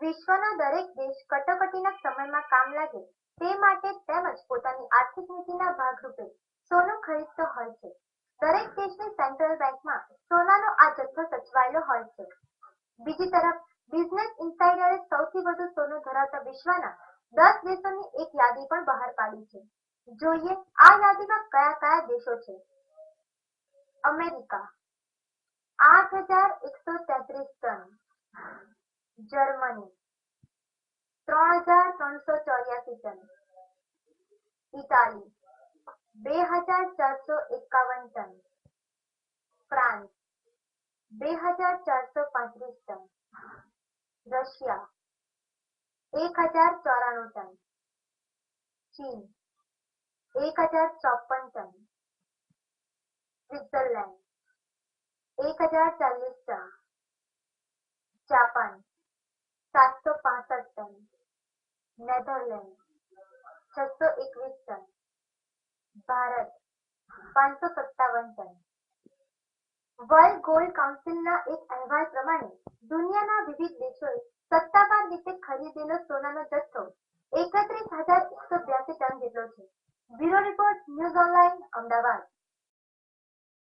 વિશ્વના દરેક દેશ કટોકટીના સમયમાં કામ લાગે તે માટે તેમજ પોતાની આર્થિક નીતિના ભાગરૂપે સોનું ખરીદતો હોય છે. દરેક દેશની સેન્ટ્રલ બેંકમાં સોનાનો આ જથ્થો સચવાયેલો હોય છે. બીજી તરફ બિઝનેસ ઇનસાઇડરે સૌથી વધુ સોનું ધરાવતા વિશ્વના 10 દેશોની એક યાદી પણ બહાર પાડી છે. જોઈએ આ યાદીમાં કયા કયા દેશો છે. America 8,133 ton, Germany 3,384 ton, Italy 2,451 ton, France 2,435 ton, Russia 1,094 ton, ચીન 1,054 ton, Switzerland 1,040 ton, Japan 765 ton, Netherland 621 ton, Bharat 557 ton. World gold કાઉન્સિલના એક અહેવાલ પ્રમાણે દુનિયાના વિવિધ દેશોએ સત્તાવાર રીતે ખરીદેલો સોનાનો જથ્થો 31,182 ટન જેટલો છે. Bureau report, news online, Ahmedabad.